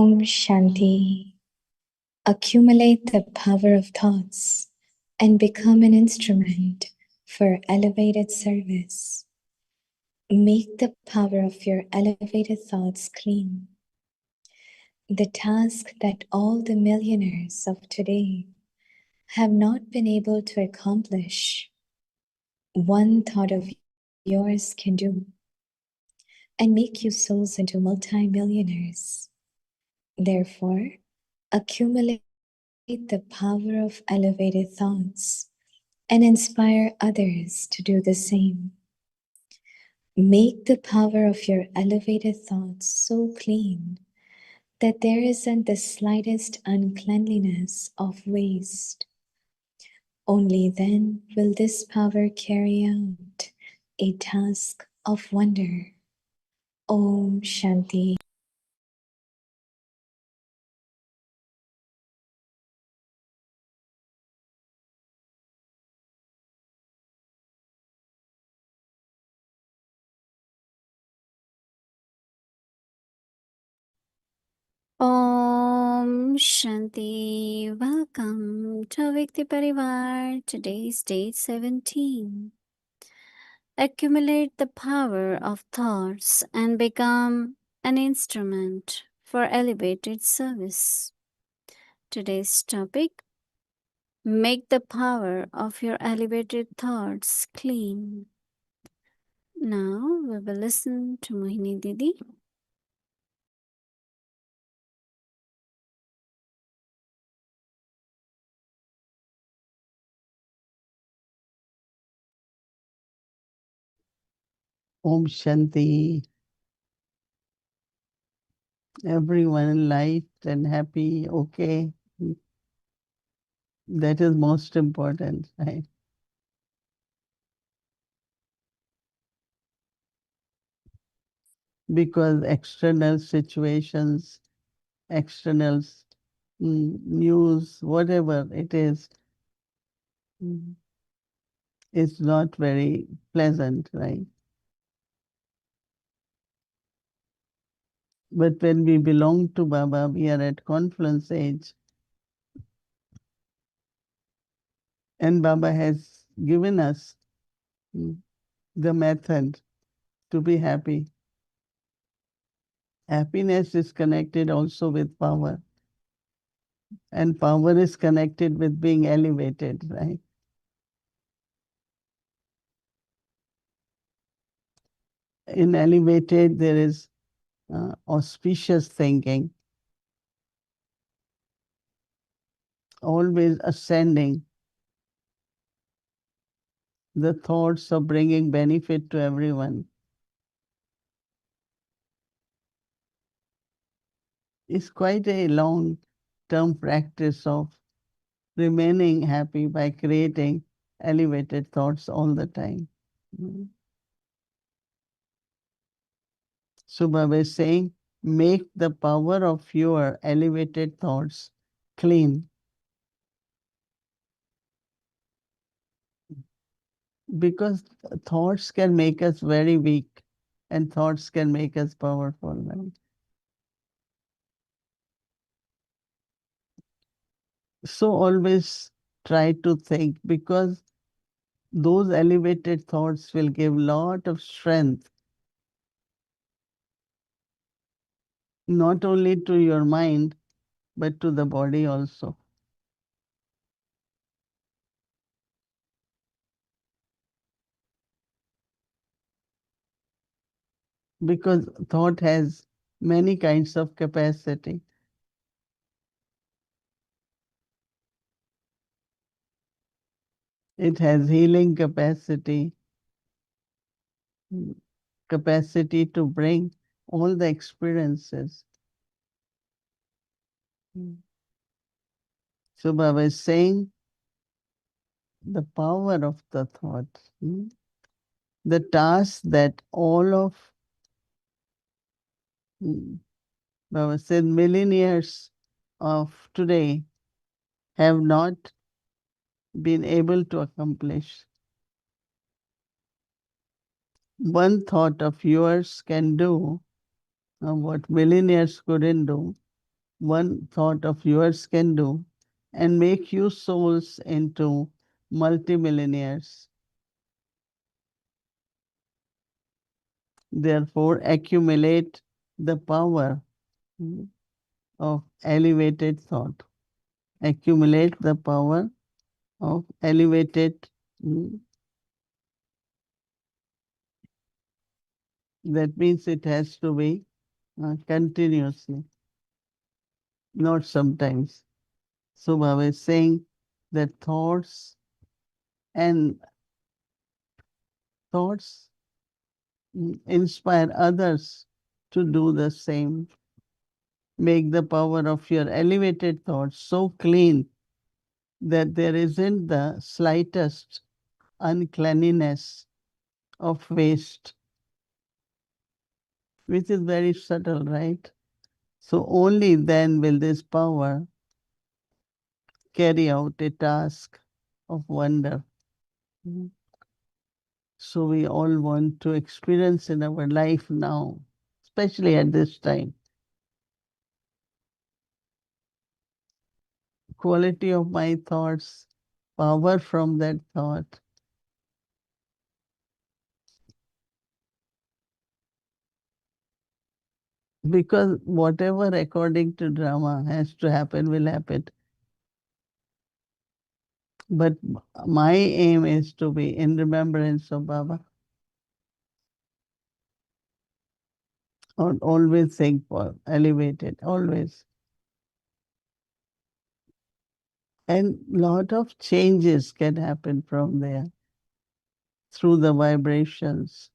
Om Shanti. Accumulate the power of thoughts and become an instrument for elevated service. Make the power of your elevated thoughts clean. The task that all the millionaires of today have not been able to accomplish, one thought of yours can do and make you souls into multi-millionaires. Therefore, accumulate the power of elevated thoughts and inspire others to do the same. Make the power of your elevated thoughts so clean that there isn't the slightest uncleanliness of waste. Only then will this power carry out a task of wonder. Om Shanti. Om Shanti. Welcome to Avyakt Parivar. Today is day 17. Accumulate the power of thoughts and become an instrument for elevated service. Today's topic: make the power of your elevated thoughts clean. Now we will listen to Mohini Didi. Om Shanti. Everyone light and happy, okay. That is most important, right? Because external situations, external news, whatever it is not very pleasant, right? But when we belong to Baba, we are at confluence age. And Baba has given us the method to be happy. Happiness is connected also with power. And power is connected with being elevated, right? In elevated, there is auspicious thinking, always ascending, the thoughts of bringing benefit to everyone. It's quite a long-term practice of remaining happy by creating elevated thoughts all the time. So Baba is saying, make the power of your elevated thoughts clean. Because thoughts can make us very weak and thoughts can make us powerful. Right? So always try to think, because those elevated thoughts will give lot of strength, not only to your mind, but to the body also. Because thought has many kinds of capacity. It has healing capacity, capacity to bring all the experiences. So Baba is saying the power of the thought, the task that all of Baba said millionaires of today have not been able to accomplish. One thought of yours can do what millionaires couldn't do. one thought of yours can do and make you souls into multimillionaires. Therefore, accumulate the power of elevated thought. Accumulate the power of elevated. That means it has to be continuously, not sometimes. So Baba is saying that and thoughts inspire others to do the same. Make the power of your elevated thoughts so clean that there isn't the slightest uncleanliness of waste, which is very subtle, right? So only then will this power carry out a task of wonder. So we all want to experience in our life now, especially at this time. Quality of my thoughts, power from that thought. Because whatever according to drama has to happen will happen. But my aim is to be in remembrance of Baba. Or always think for elevated, always. And lot of changes can happen from there through the vibrations.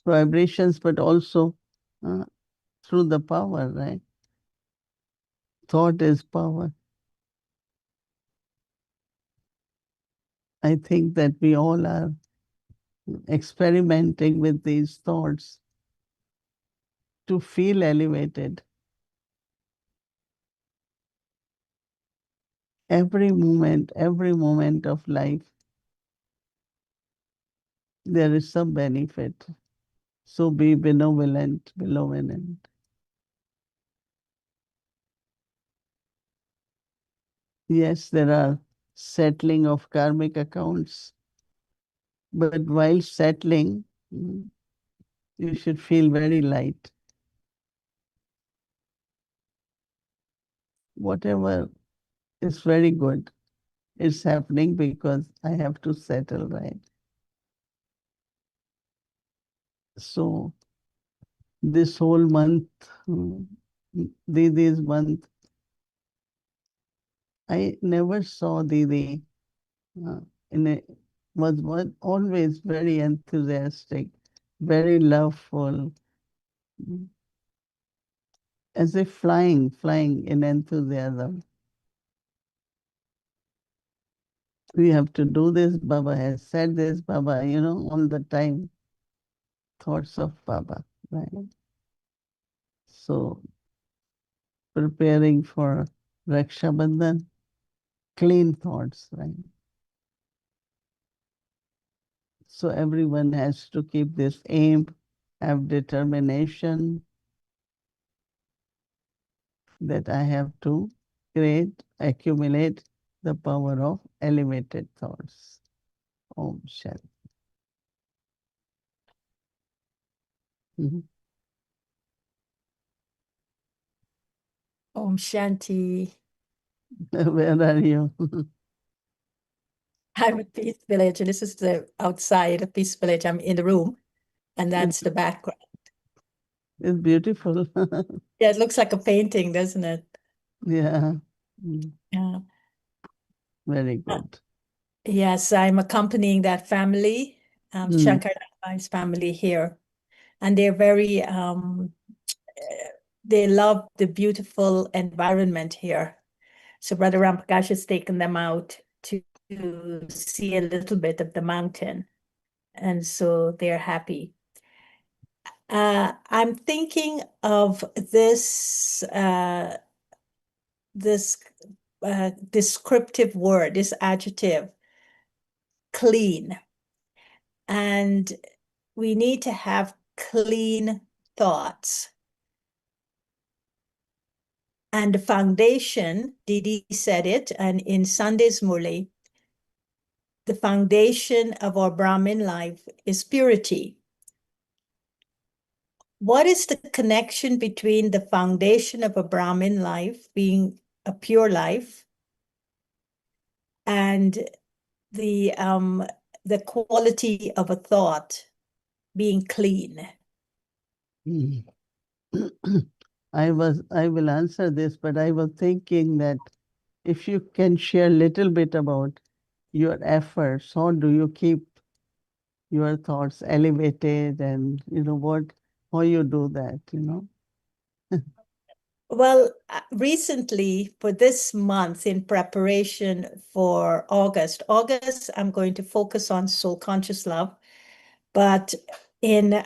Vibrations, but also through the power, right? Thought is power. I think that we all are experimenting with these thoughts to feel elevated. Every moment of life, there is some benefit. So be benevolent. Yes, there are settling of karmic accounts, but while settling, you should feel very light. Whatever is very good, it's happening because I have to settle, right? So this whole month, Didi's month, I never saw Didi uh, in a was always very enthusiastic, very loveful, as if flying in enthusiasm. We have to do this, Baba has said this, Baba, all the time. Thoughts of Baba, right? So preparing for Raksha Bandhan, clean thoughts, right? So everyone has to keep this aim, have determination that I have to accumulate the power of elevated thoughts. Om Shanti. Om Shanti. Where are you? I'm at Peace Village, and this is the outside of Peace Village. I'm in the room, and that's the background. It's beautiful. Yeah, it looks like a painting, doesn't it? Yeah. Yeah. Very good. Yes, I'm accompanying that family, Shankar Nagai's family here, and they're very they love the beautiful environment here. So Brother Ramprakash has taken them out to see a little bit of the mountain, and so they're happy. I'm thinking of this descriptive word, this adjective, clean. And we need to have clean thoughts. And the foundation, Didi said it, and in Sunday's Murli, the foundation of our Brahmin life is purity. What is the connection between the foundation of a Brahmin life being a pure life and the quality of a thought being clean? Mm. I will answer this, but I was thinking that if you can share a little bit about your efforts, how do you keep your thoughts elevated, and how you do that. Well, recently for this month in preparation for August, I'm going to focus on soul conscious love. But in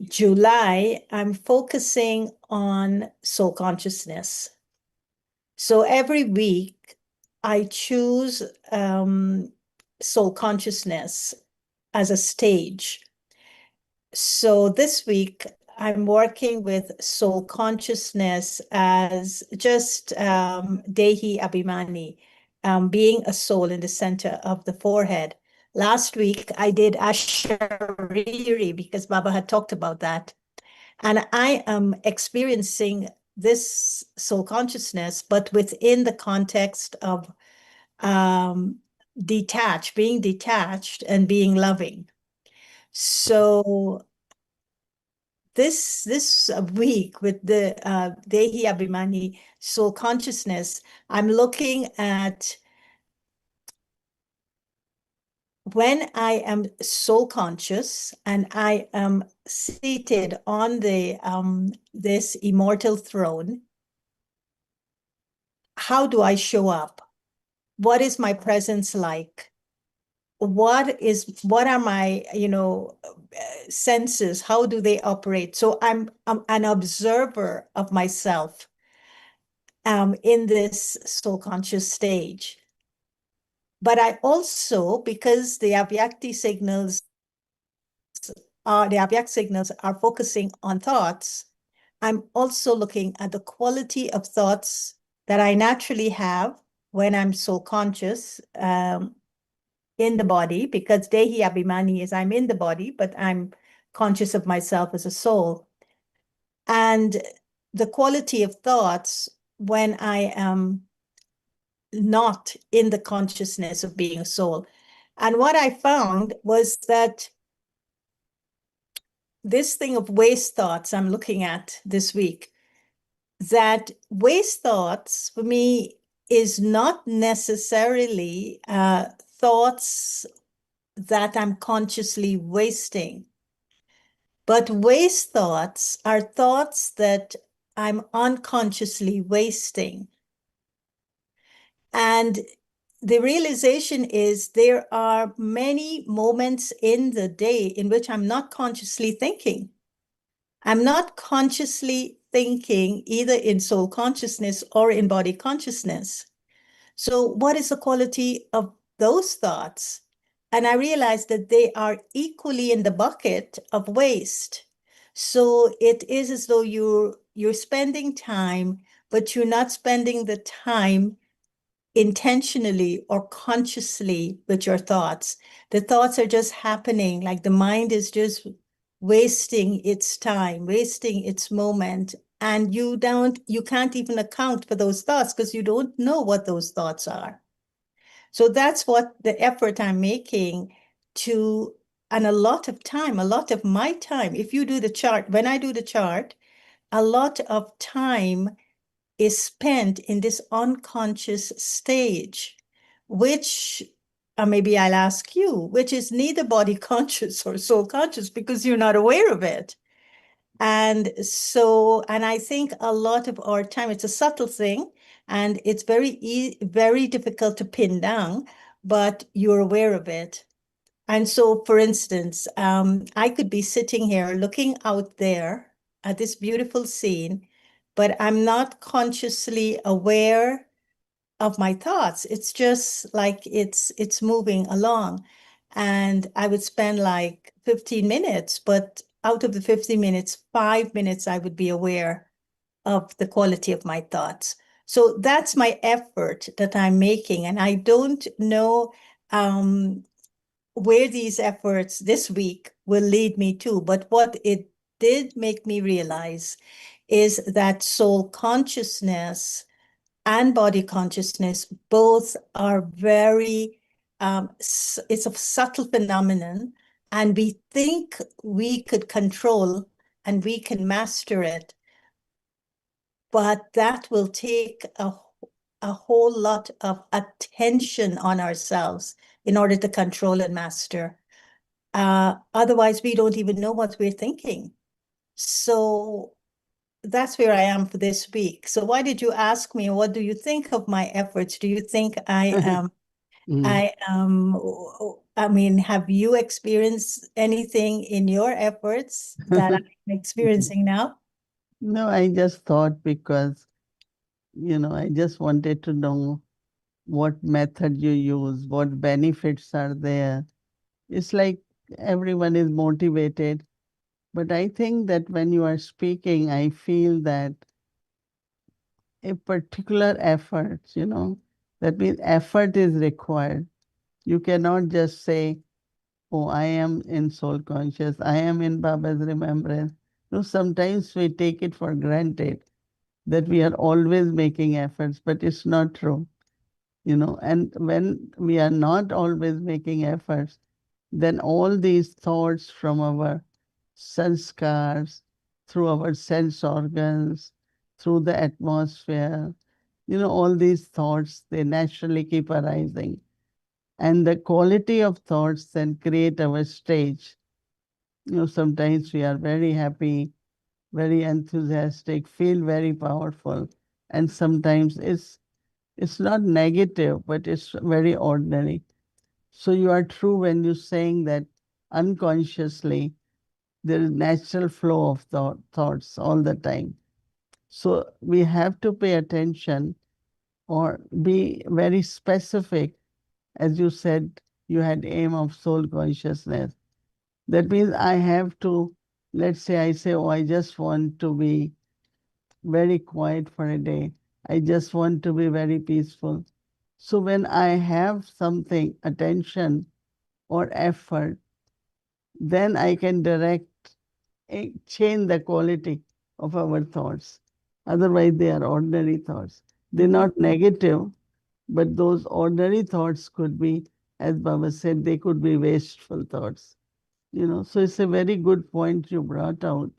July, I'm focusing on soul consciousness. So every week, I choose soul consciousness as a stage. So this week, I'm working with soul consciousness as just Dehi Abhimani, being a soul in the center of the forehead. Last week, I did Ashariri because Baba had talked about that. And I am experiencing this soul consciousness, but within the context of being detached and being loving. So this week with the Dehi Abhimani soul consciousness, I'm looking at when I am soul conscious and I am seated on the this immortal throne. How do I show up? What is my presence like? What are my senses? How do they operate? So I'm an observer of myself in this soul conscious stage. But I also, because the Avyakt signals are focusing on thoughts, I'm also looking at the quality of thoughts that I naturally have when I'm soul conscious in the body, because Dehi Abhimani is I'm in the body, but I'm conscious of myself as a soul. And the quality of thoughts when I am not in the consciousness of being a soul. And what I found was that this thing of waste thoughts I'm looking at this week, that waste thoughts for me is not necessarily thoughts that I'm consciously wasting. But waste thoughts are thoughts that I'm unconsciously wasting. And the realization is there are many moments in the day in which I'm not consciously thinking. I'm not consciously thinking either in soul consciousness or in body consciousness. So what is the quality of those thoughts? And I realized that they are equally in the bucket of waste. So it is as though you're spending time, but you're not spending the time intentionally or consciously with your thoughts. The thoughts are just happening, like the mind is just wasting its time, wasting its moment. And you can't even account for those thoughts because you don't know what those thoughts are. So that's what the effort I'm making to, and a lot of my time, if you do the chart, when I do the chart, a lot of time is spent in this unconscious stage, which maybe I'll ask you, which is neither body conscious or soul conscious because you're not aware of it. And so, and I think a lot of our time, it's a subtle thing, and it's very difficult to pin down, but you're aware of it. And so, for instance, I could be sitting here looking out there at this beautiful scene, but I'm not consciously aware of my thoughts. It's just like it's moving along. And I would spend like 15 minutes, but out of the 15 minutes, 5 minutes I would be aware of the quality of my thoughts. So that's my effort that I'm making. And I don't know where these efforts this week will lead me to, but what it did make me realize is that soul consciousness and body consciousness both are very, it's a subtle phenomenon, and we think we could control and we can master it, but that will take a whole lot of attention on ourselves in order to control and master. Otherwise, we don't even know what we're thinking. So that's where I am for this week. So why did you ask me, what do you think of my efforts? Do you think I am, I mean, have you experienced anything in your efforts that I'm experiencing now? No, I just thought because, I just wanted to know what method you use, what benefits are there. It's like everyone is motivated. But I think that when you are speaking, I feel that a particular effort, that means effort is required. You cannot just say, oh, I am in soul conscious, I am in Baba's remembrance. No, sometimes we take it for granted that we are always making efforts, but it's not true. And when we are not always making efforts, then all these thoughts from our sanskars, through our sense organs, through the atmosphere, all these thoughts, they naturally keep arising. And the quality of thoughts then create our stage. Sometimes we are very happy, very enthusiastic, feel very powerful. And sometimes it's not negative, but it's very ordinary. So you are true when you're saying that unconsciously there is natural flow of thoughts all the time. So we have to pay attention or be very specific. As you said, you had aim of soul consciousness. That means I have to, let's say I say, oh, I just want to be very quiet for a day. I just want to be very peaceful. So when I have something, attention or effort, then I can change the quality of our thoughts. Otherwise, they are ordinary thoughts. They're not negative, but those ordinary thoughts could be, as Baba said, they could be wasteful thoughts. So it's a very good point you brought out.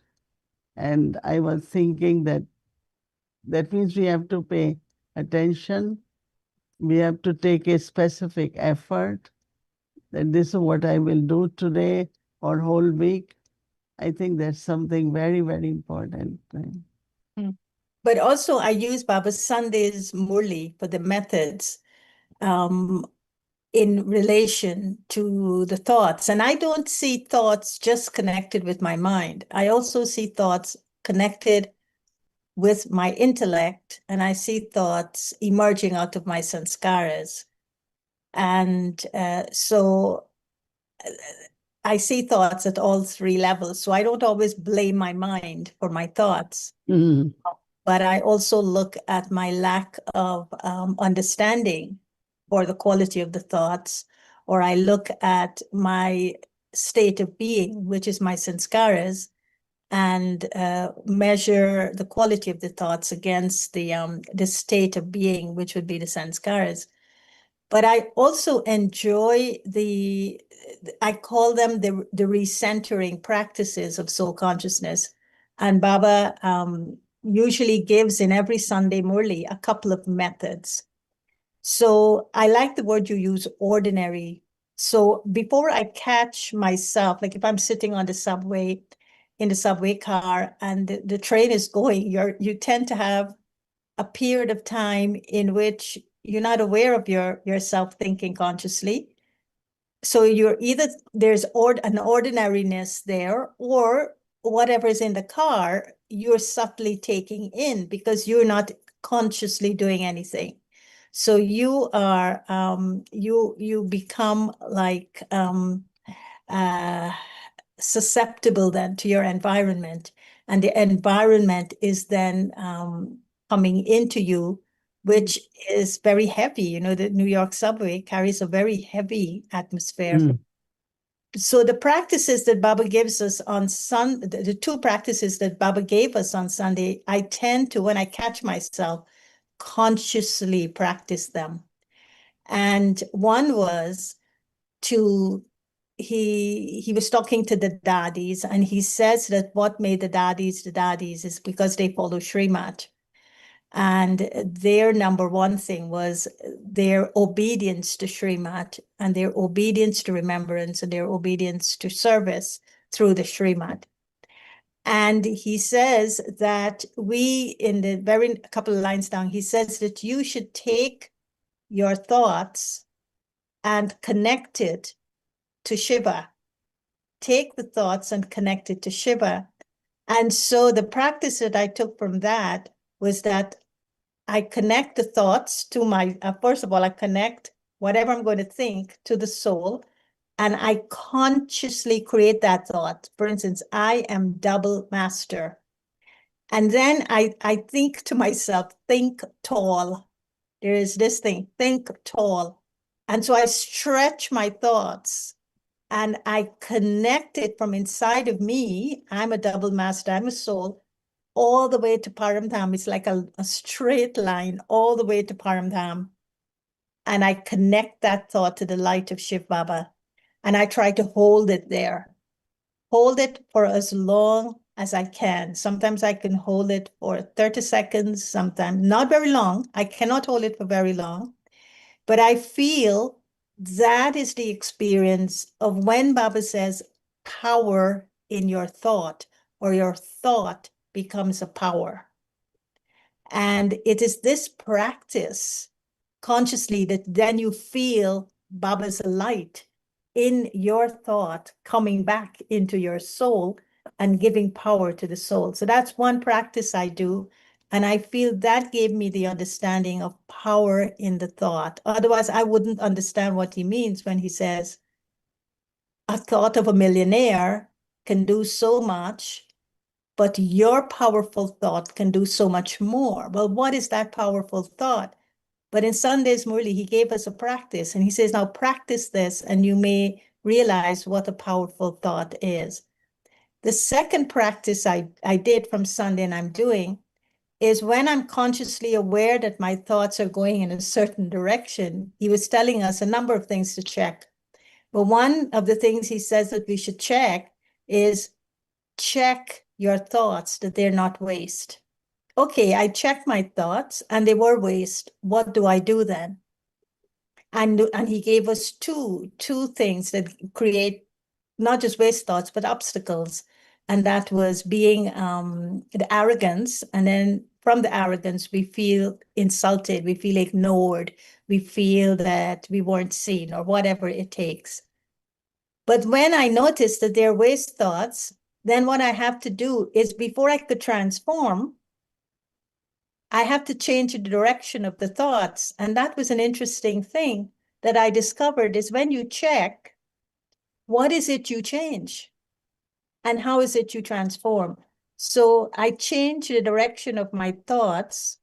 And I was thinking that means we have to pay attention. We have to take a specific effort that this is what I will do today or whole week. I think that's something very, very important. But also I use Baba Sunday's Murli for the methods in relation to the thoughts. And I don't see thoughts just connected with my mind. I also see thoughts connected with my intellect, and I see thoughts emerging out of my sanskaras. And so I see thoughts at all three levels. So I don't always blame my mind for my thoughts. Mm. But I also look at my lack of understanding for the quality of the thoughts, or I look at my state of being, which is my sanskaras, and measure the quality of the thoughts against the state of being, which would be the sanskaras. But I also enjoy I call them the recentering practices of soul consciousness. And Baba usually gives in every Sunday Murli a couple of methods. So I like the word you use, ordinary. So before I catch myself, like if I'm sitting on the subway, in the subway car, and the train is going, you tend to have a period of time in which you're not aware of yourself thinking consciously. So you're either there's an ordinariness there, or whatever is in the car, you're subtly taking in because you're not consciously doing anything. So you are you become like susceptible then to your environment, and the environment is then coming into you, which is very heavy. You know, the New York subway carries a very heavy atmosphere. So the practices that Baba gives us on the two practices that Baba gave us on Sunday, I tend to, when I catch myself, consciously practice them. And one was he was talking to the daddies, and he says that what made the daddies is because they follow Srimad. And their number one thing was their obedience to Srimad, and their obedience to remembrance, and their obedience to service through the Srimad. And he says that in the very couple of lines down, he says that you should take your thoughts and connect it to Shiva. Take the thoughts and connect it to Shiva. And so the practice that I took from that was that I connect the thoughts to first of all, I connect whatever I'm going to think to the soul, and I consciously create that thought. For instance, I am double master. And then I think to myself, think tall. There is this thing, think tall. And so I stretch my thoughts and I connect it from inside of me. I'm a double master, I'm a soul, all the way to Paramdham. It's like a straight line all the way to Paramdham. And I connect that thought to the light of Shiv Baba. And I try to hold it there. Hold it for as long as I can. Sometimes I can hold it for 30 seconds, sometimes not very long. I cannot hold it for very long. But I feel that is the experience of when Baba says power in your thought, or your thought becomes a power. And it is this practice consciously that then you feel Baba's light in your thought coming back into your soul and giving power to the soul. So that's one practice I do. And I feel that gave me the understanding of power in the thought. Otherwise, I wouldn't understand what he means when he says, a thought of a millionaire can do so much, but your powerful thought can do so much more. Well, what is that powerful thought? But in Sunday's Murli, he gave us a practice, and he says, now practice this, and you may realize what a powerful thought is. The second practice I did from Sunday and I'm doing is when I'm consciously aware that my thoughts are going in a certain direction. He was telling us a number of things to check. But one of the things he says that we should check is check your thoughts that they're not waste. Okay, I checked my thoughts and they were waste. What do I do then? And he gave us two things that create not just waste thoughts, but obstacles. And that was being the arrogance. And then from the arrogance, we feel insulted, we feel ignored, we feel that we weren't seen, or whatever it takes. But when I notice that they're waste thoughts, then what I have to do is, before I could transform, I have to change the direction of the thoughts. And that was an interesting thing that I discovered, is when you check, what is it you change? And how is it you transform? So I change the direction of my thoughts,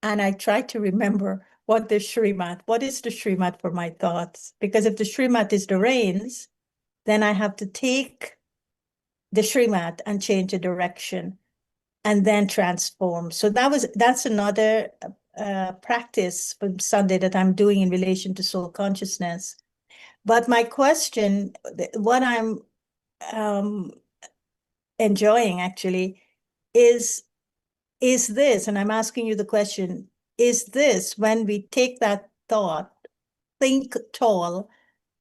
and I try to remember what is the Srimad for my thoughts? Because if the Srimad is the reins, then I have to take the Srimad and change the direction and then transform. So that's another practice from Sunday that I'm doing in relation to soul consciousness. But my question, what I'm enjoying actually, is this, and I'm asking you the question, is this, when we take that thought, think tall,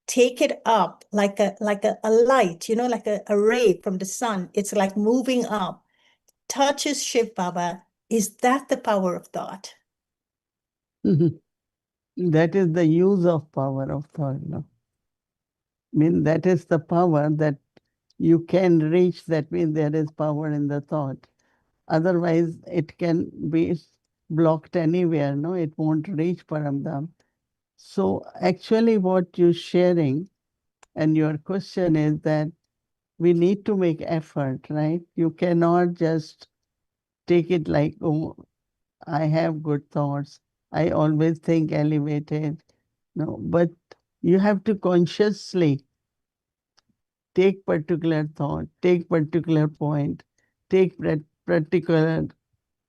take it up like a light, you know, like a ray from the sun, it's like moving up, touches Shiv Baba, is that the power of thought? That is the use of power of thought. No? I mean, that is the power that you can reach. That means there is power in the thought. Otherwise, it can be blocked anywhere. No, it won't reach Paramdham. So actually what you're sharing and your question is that we need to make effort, right? You cannot just take it like, oh, I have good thoughts. I always think elevated. No, but you have to consciously take particular thought, take particular point, take particular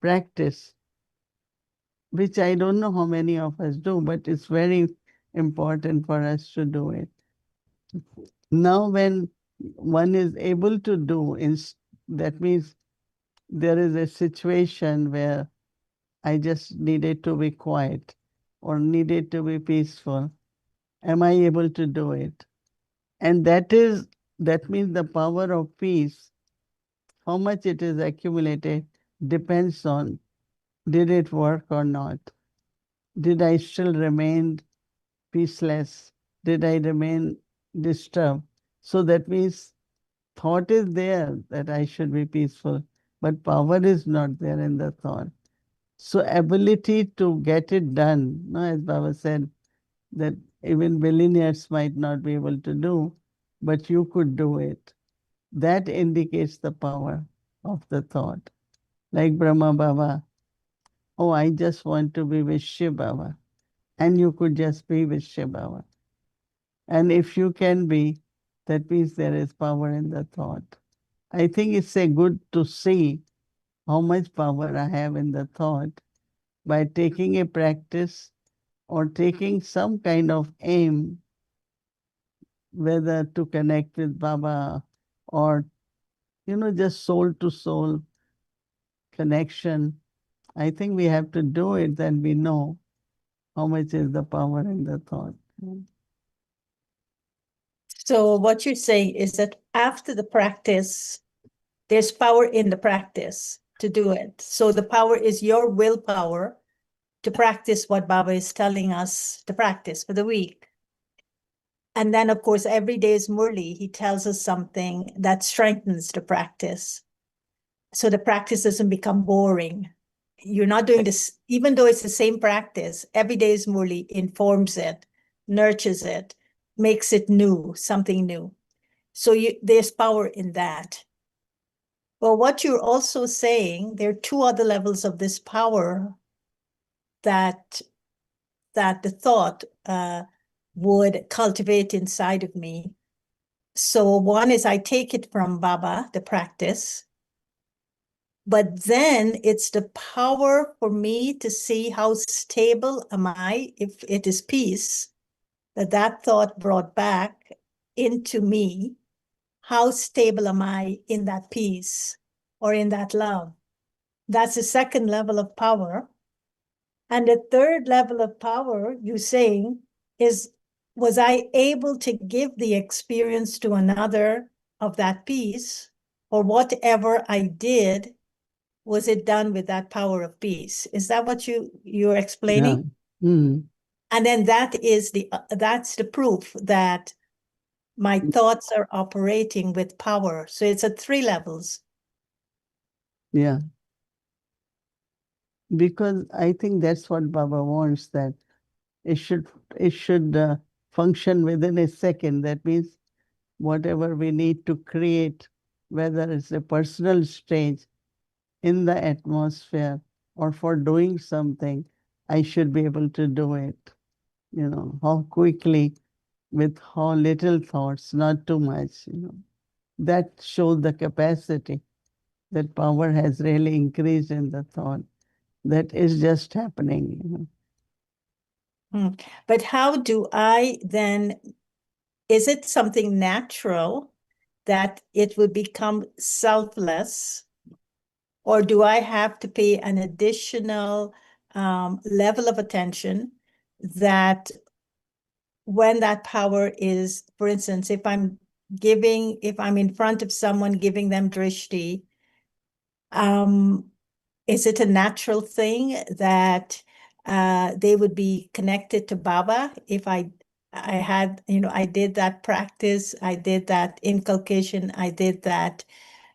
practice, which I don't know how many of us do, but it's very important for us to do it. Now, when one is able to do, that means there is a situation where I just needed to be quiet or needed to be peaceful. Am I able to do it? And that means the power of peace, how much it is accumulated, depends on did it work or not? Did I still remain peaceless? Did I remain disturbed? So that means thought is there that I should be peaceful, but power is not there in the thought. So ability to get it done, no, as Baba said, that even billionaires might not be able to do, but you could do it. That indicates the power of the thought. Like Brahma Baba, oh, I just want to be with Shiv Baba. And you could just be with Shiv Baba. And if you can be, that means there is power in the thought. I think it's a good to see how much power I have in the thought by taking a practice or taking some kind of aim, whether to connect with Baba or, just soul to soul connection. I think we have to do it, then we know how much is the power in the thought. So what you're saying is that after the practice, there's power in the practice to do it. So the power is your willpower to practice what Baba is telling us to practice for the week. And then, of course, every day is Murli. He tells us something that strengthens the practice. So the practice doesn't become boring. You're not doing this, even though it's the same practice, every day is Murli informs it, nurtures it, makes it new, something new. So there's power in that. Well, what you're also saying, there are two other levels of this power that the thought would cultivate inside of me. So one is I take it from Baba, the practice, but then it's the power for me to see how stable am I, if it is peace, that thought brought back into me. How stable am I in that peace or in that love? That's the second level of power. And the third level of power, you're saying, is, was I able to give the experience to another of that peace, or whatever I did, was it done with that power of peace? Is that what you're explaining? Yeah. Mm. And then that's the proof that my thoughts are operating with power. So it's at 3 levels. Yeah. Because I think that's what Baba wants, that it should function within a second. That means whatever we need to create, whether it's a personal stage in the atmosphere or for doing something, I should be able to do it. How quickly, with how little thoughts, not too much. That shows the capacity that power has really increased in the thought. That is just happening. But how do I then, is it something natural that it would become selfless, or do I have to pay an additional level of attention that when that power is, for instance, if I'm in front of someone giving them drishti, is it a natural thing that they would be connected to Baba if I had, I did that practice, I did that inculcation, I did that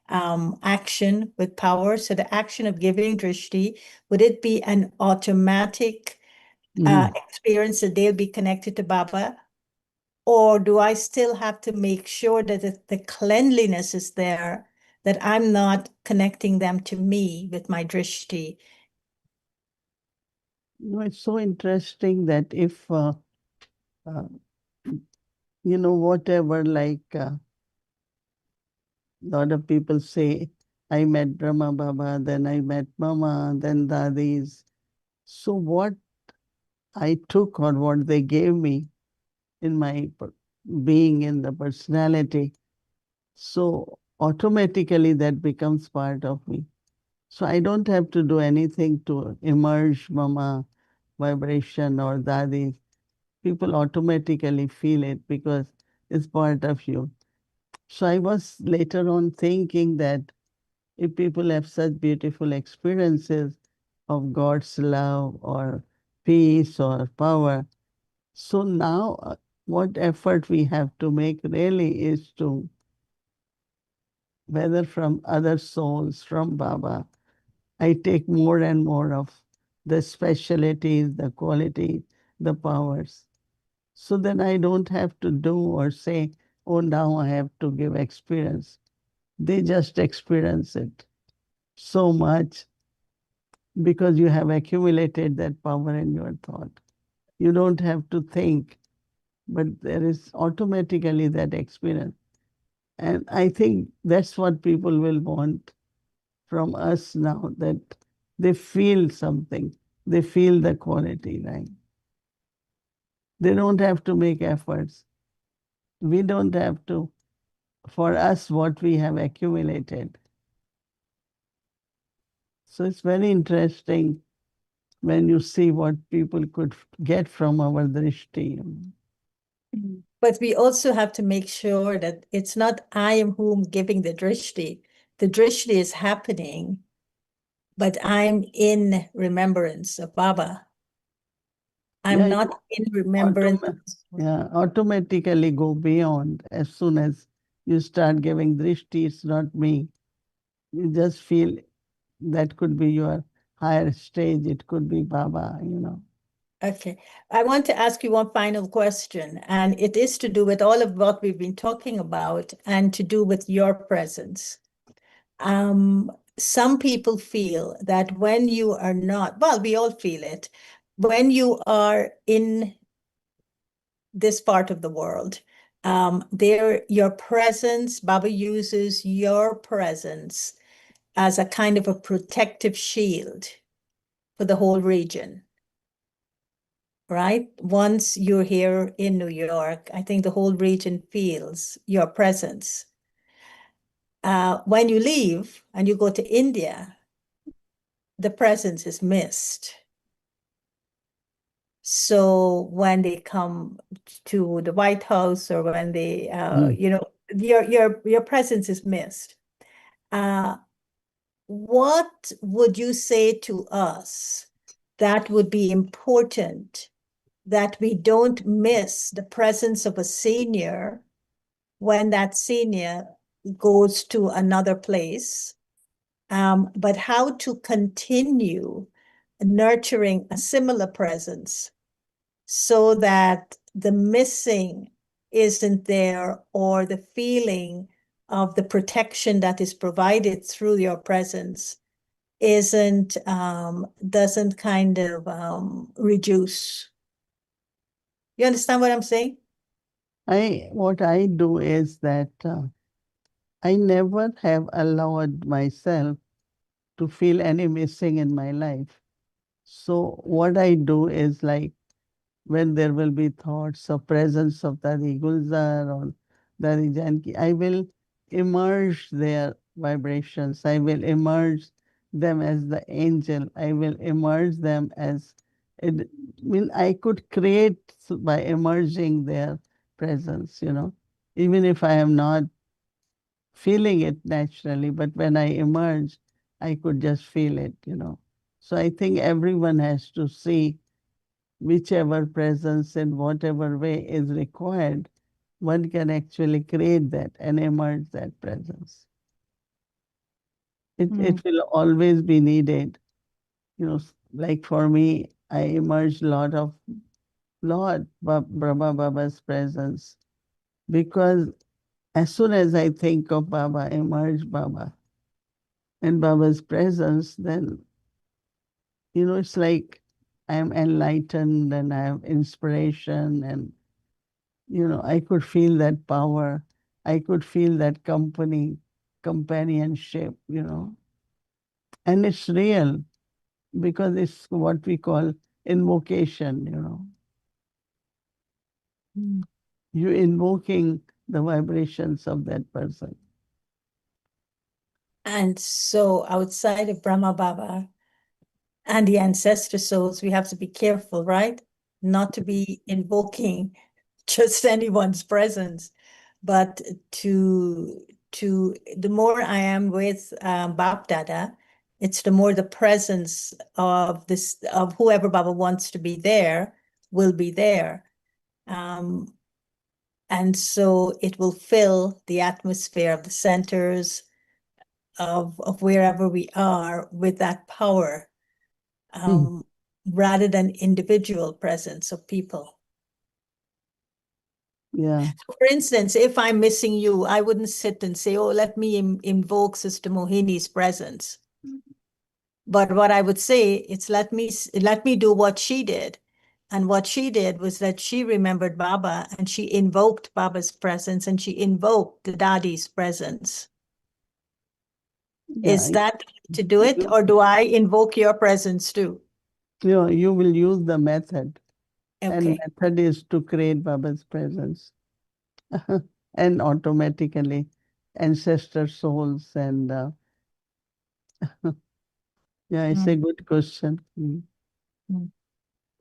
action with power. So the action of giving drishti, would it be an automatic experience that they'll be connected to Baba? Or do I still have to make sure that the cleanliness is there, that I'm not connecting them to me with my drishti? It's so interesting that if, whatever, like a lot of people say, I met Brahma Baba, then I met Mama, then Dadis. So what I took or what they gave me in my being in the personality, so automatically that becomes part of me. So I don't have to do anything to emerge Mama vibration or Dadi. People automatically feel it because it's part of you. So I was later on thinking that if people have such beautiful experiences of God's love or peace or power, so now what effort we have to make really is to, whether from other souls, from Baba, I take more and more of the specialities, the quality, the powers. So then I don't have to do or say, oh, now I have to give experience. They just experience it so much because you have accumulated that power in your thought. You don't have to think, but there is automatically that experience. And I think that's what people will want from us now, that they feel something, they feel the quality, right? They don't have to make efforts. We don't have to, for us, what we have accumulated. So it's very interesting when you see what people could get from our drishti. But we also have to make sure that it's not I am whom giving the drishti. The drishti is happening, but I'm in remembrance of Baba. I'm Yeah, not in remembrance. automatically go beyond as soon as you start giving drishti, it's not me. You just feel that could be your higher stage, it could be Baba. Okay. I want to ask you one final question, and it is to do with all of what we've been talking about and to do with your presence. Some people feel that when you are not, well, we all feel it, when you are in this part of the world, your presence, Baba uses your presence as a kind of a protective shield for the whole region. Right? Once you're here in New York, I think the whole region feels your presence. When you leave and you go to India, the presence is missed. So when they come to the White House or when they, your presence is missed. What would you say to us that would be important that we don't miss the presence of a senior when that senior goes to another place, but how to continue nurturing a similar presence so that the missing isn't there or the feeling of the protection that is provided through your presence doesn't kind of reduce. You understand what I'm saying? What I do is that I never have allowed myself to feel any missing in my life. So what I do is, like, when there will be thoughts of presence of Dadi Gulzar or Dadi Janki, I will emerge their vibrations. I will emerge them as the angel. I will emerge them as, I could create by emerging their presence. Even if I am not feeling it naturally, but when I emerge, I could just feel it. So I think everyone has to see whichever presence in whatever way is required, one can actually create that and emerge that presence. It will always be needed. Like for me, I emerged a lot of Lord Brahma Baba's presence, because as soon as I think of Baba, emerge Baba, and Baba's presence, then, it's like I'm enlightened and I have inspiration, and, I could feel that power. I could feel that companionship. And it's real because it's what we call invocation. You're invoking the vibrations of that person. And so outside of Brahma Baba and the ancestor souls, we have to be careful, right? Not to be invoking just anyone's presence, but to the more I am with Bap Dada, it's the more the presence of whoever Baba wants to be there will be there. And so it will fill the atmosphere of the centers of wherever we are with that power, rather than individual presence of people. Yeah. For instance, if I'm missing you, I wouldn't sit and say, oh, let me invoke Sister Mohini's presence. But what I would say, it's let me do what she did. And what she did was that she remembered Baba and she invoked Baba's presence and she invoked the Dadi's presence. Yeah, Is that to do it, or do I invoke your presence too? you will use the method. And Okay. method is to create Baba's presence. And automatically ancestor souls and yeah, it's a good question.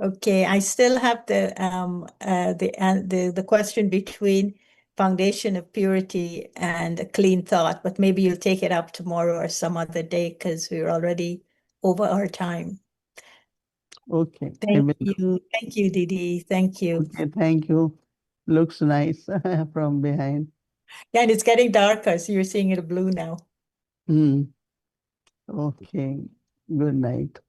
Okay, I still have the question between foundation of purity and a clean thought, but maybe you'll take it up tomorrow or some other day because we're already over our time. Okay. Thank you, Didi. Thank you. Okay, thank you. Looks nice from behind. Yeah, and it's getting darker, so you're seeing it blue now. Okay. Good night.